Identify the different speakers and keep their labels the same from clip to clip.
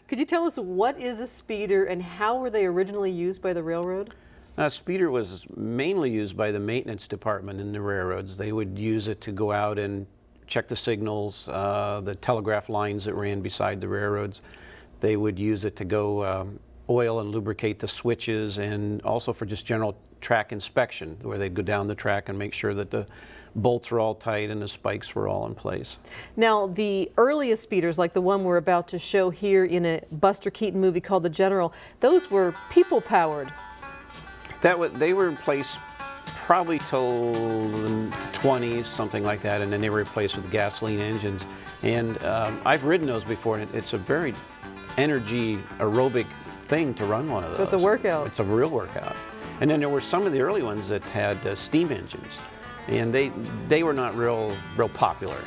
Speaker 1: Could you tell us what is a speeder and how were they originally used by the railroad?
Speaker 2: A speeder was mainly used by the maintenance department in the railroads. They would use it to go out and check the signals, the telegraph lines that ran beside the railroads. They would use it to go oil and lubricate the switches, and also for just general track inspection, where they'd go down the track and make sure that the bolts were all tight and the spikes were all in place.
Speaker 1: Now, the earliest speeders, like the one we're about to show here in a Buster Keaton movie called The General, those were people-powered.
Speaker 2: They were in place probably till the 20s, something like that, and then they were replaced with gasoline engines. And I've ridden those before, and it's a very energy aerobic thing to run one of those.
Speaker 1: So it's a workout.
Speaker 2: It's a real workout. And then there were some of the early ones that had steam engines, and they were not real popular.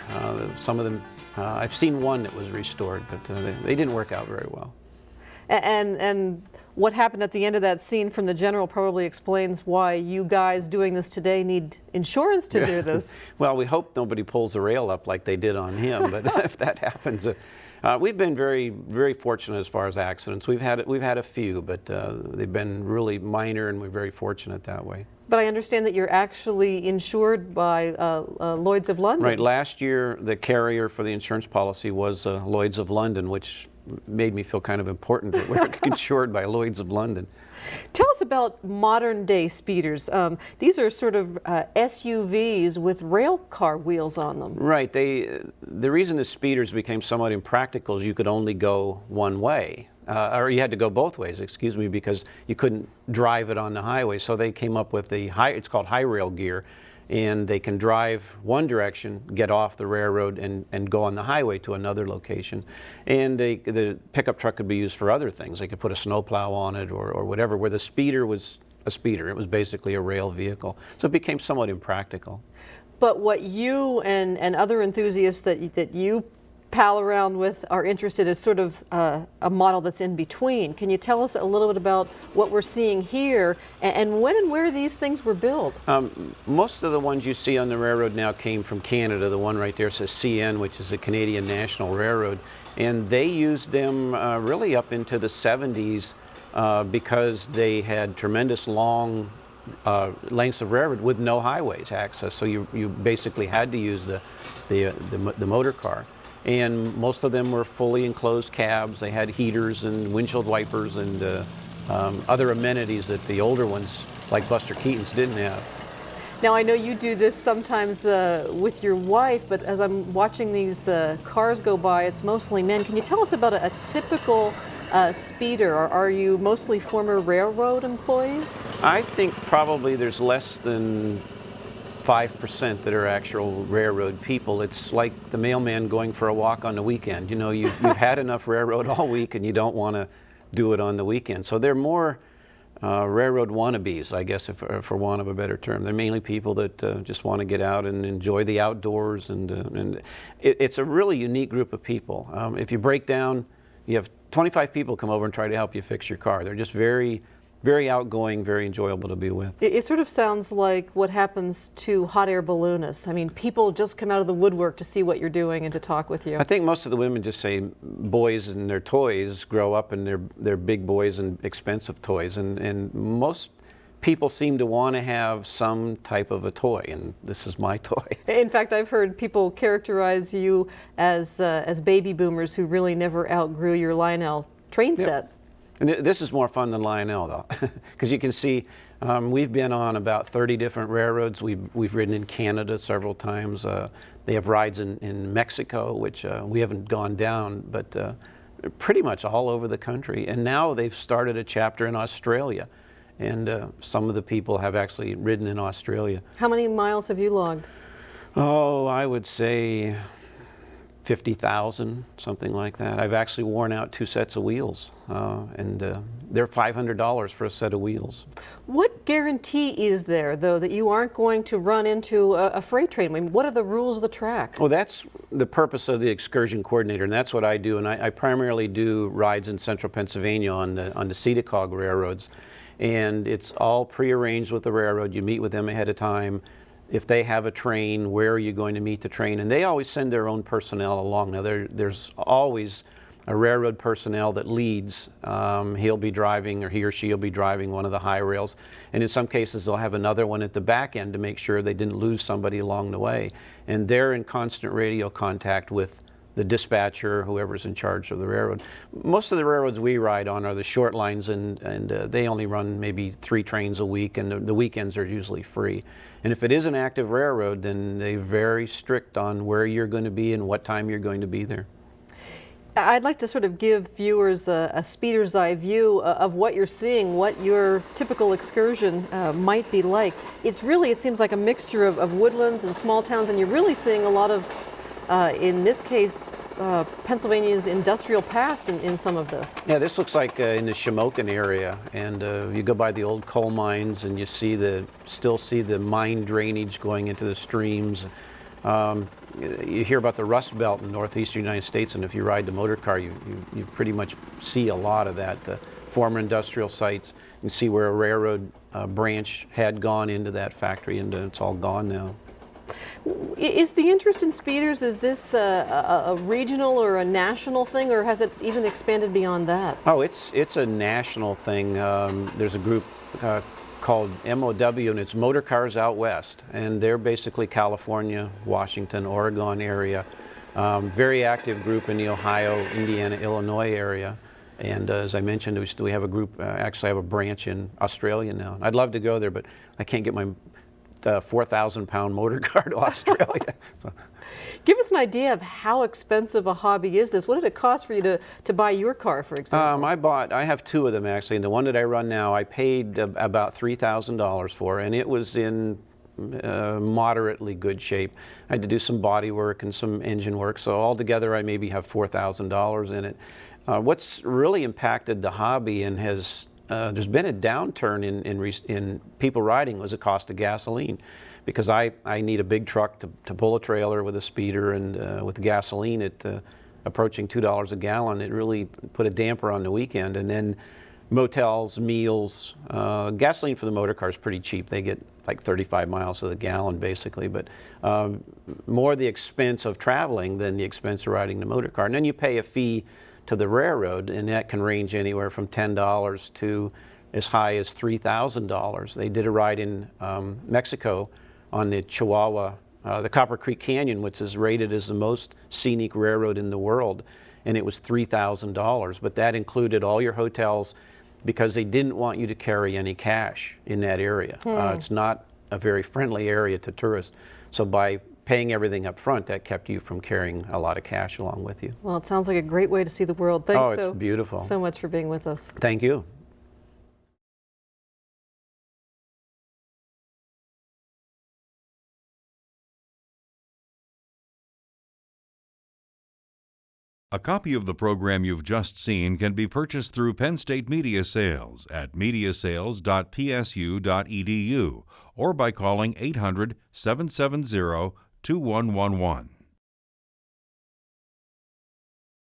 Speaker 2: Some of them, I've seen one that was restored, but they didn't work out very well.
Speaker 1: And what happened at the end of that scene from The General probably explains why you guys doing this today need insurance to do this.
Speaker 2: Well, we hope nobody pulls the rail up like they did on him, but if that happens, we've been very fortunate as far as accidents. We've had a few, but they've been really minor, and we're very fortunate that way.
Speaker 1: But I understand that you're actually insured by Lloyd's of London.
Speaker 2: Right. Last year, the carrier for the insurance policy was Lloyd's of London, which made me feel kind of important that we're insured by Lloyd's of London.
Speaker 1: Tell us about modern day speeders. These are sort of SUVs with rail car wheels on them.
Speaker 2: Right. The reason the speeders became somewhat impractical is you could only go one way. Or you had to go both ways, excuse me, because you couldn't drive it on the highway. So they came up with it's called high rail gear, and they can drive one direction, get off the railroad, and go on the highway to another location. And the pickup truck could be used for other things. They could put a snowplow on it or whatever, where the speeder was a speeder. It was basically a rail vehicle. So it became somewhat impractical.
Speaker 1: But what you and other enthusiasts that you pal around with are interested is sort of a model that's in between. Can you tell us a little bit about what we're seeing here and when and where these things were built?
Speaker 2: Most of the ones you see on the railroad now came from Canada. The one right there says CN, which is the Canadian National Railroad, and they used them really up into the 70s because they had tremendous long lengths of railroad with no highways access. So you basically had to use the motor car. And most of them were fully enclosed cabs. They had heaters and windshield wipers and other amenities that the older ones, like Buster Keaton's, didn't have.
Speaker 1: Now, I know you do this sometimes with your wife, but as I'm watching these cars go by, it's mostly men. Can you tell us about a typical speeder? Are you mostly former railroad employees?
Speaker 2: I think probably there's less than 5% that are actual railroad people. It's like the mailman going for a walk on the weekend. You know, you've had enough railroad all week and you don't want to do it on the weekend. So they're more railroad wannabes, I guess, for want of a better term. They're mainly people that just want to get out and enjoy the outdoors, and it's a really unique group of people. If you break down, you have 25 people come over and try to help you fix your car. They're just very outgoing, very enjoyable to be with.
Speaker 1: It sort of sounds like what happens to hot air balloonists. I mean, people just come out of the woodwork to see what you're doing and to talk with you.
Speaker 2: I think most of the women just say boys and their toys grow up and they're big boys and expensive toys. And most people seem to want to have some type of a toy, and this is my toy.
Speaker 1: In fact, I've heard people characterize you as baby boomers who really never outgrew your Lionel train set.
Speaker 2: And this is more fun than Lionel, though, because you can see we've been on about 30 different railroads. We've ridden in Canada several times. They have rides in Mexico, which we haven't gone down, but pretty much all over the country. And now they've started a chapter in Australia, and some of the people have actually ridden in Australia.
Speaker 1: How many miles have you logged?
Speaker 2: Oh, I would say 50,000, something like that. I've actually worn out 2 sets of wheels, and they're $500 for a set of wheels.
Speaker 1: What guarantee is there, though, that you aren't going to run into a freight train? I mean, what are the rules of the track?
Speaker 2: Well, that's the purpose of the excursion coordinator, and that's what I do. And I primarily do rides in central Pennsylvania on the Cedacog railroads, and it's all prearranged with the railroad. You meet with them ahead of time. If they have a train, where are you going to meet the train? And they always send their own personnel along. Now, there's always a railroad personnel that leads. He'll be driving, or he or she will be driving one of the high rails, and in some cases they'll have another one at the back end to make sure they didn't lose somebody along the way. And they're in constant radio contact with the dispatcher, whoever's in charge of the railroad. Most of the railroads we ride on are the short lines, and they only run maybe 3 trains a week, and the weekends are usually free. And if it is an active railroad, then they're very strict on where you're going to be and what time you're going to be there.
Speaker 1: I'd like to sort of give viewers a speeder's eye view of what you're seeing, what your typical excursion might be like. It's really, it seems like a mixture of woodlands and small towns, and you're really seeing a lot of, in this case, Pennsylvania's industrial past in some of this.
Speaker 2: Yeah, this looks like in the Shamokin area, and you go by the old coal mines and you still see the mine drainage going into the streams. You hear about the Rust Belt in northeastern United States, and if you ride the motor car, you pretty much see a lot of that. Former industrial sites, you can see where a railroad branch had gone into that factory, and it's all gone now.
Speaker 1: Is the interest in speeders, is this a regional or a national thing, or has it even expanded beyond that?
Speaker 2: Oh, it's a national thing. There's a group called MOW, and it's Motor Cars Out West, and they're basically California, Washington, Oregon area. Very active group in the Ohio, Indiana, Illinois area. And as I mentioned, we have a group, actually have a branch in Australia now. I'd love to go there, but I can't get my 4,000-pound motor car to Australia. So.
Speaker 1: Give us an idea of how expensive a hobby is this. What did it cost for you to buy your car, for example?
Speaker 2: I have 2 of them actually, and the one that I run now I paid about $3,000 for, and it was in moderately good shape. I had to do some body work and some engine work, so altogether I maybe have $4,000 in it. What's really impacted the hobby and has there's been a downturn in people riding was the cost of gasoline, because I need a big truck to pull a trailer with a speeder, and with gasoline at approaching $2 a gallon, it really put a damper on the weekend. And then motels, meals, gasoline for the motor car is pretty cheap. They get like 35 miles to the gallon basically, but more the expense of traveling than the expense of riding the motor car. And then you pay a fee to the railroad, and that can range anywhere from $10 to as high as $3,000. They did a ride in Mexico on the Chihuahua, the Copper Creek Canyon, which is rated as the most scenic railroad in the world, and it was $3,000, but that included all your hotels, because they didn't want you to carry any cash in that area. It's not a very friendly area to tourists, so by paying everything up front, that kept you from carrying a lot of cash along with you.
Speaker 1: Well, it sounds like a great way to see the world. Thanks
Speaker 2: it's beautiful.
Speaker 1: So much for being with us.
Speaker 2: Thank you.
Speaker 3: A copy of the program you've just seen can be purchased through Penn State Media Sales at mediasales.psu.edu or by calling 800-770-2111.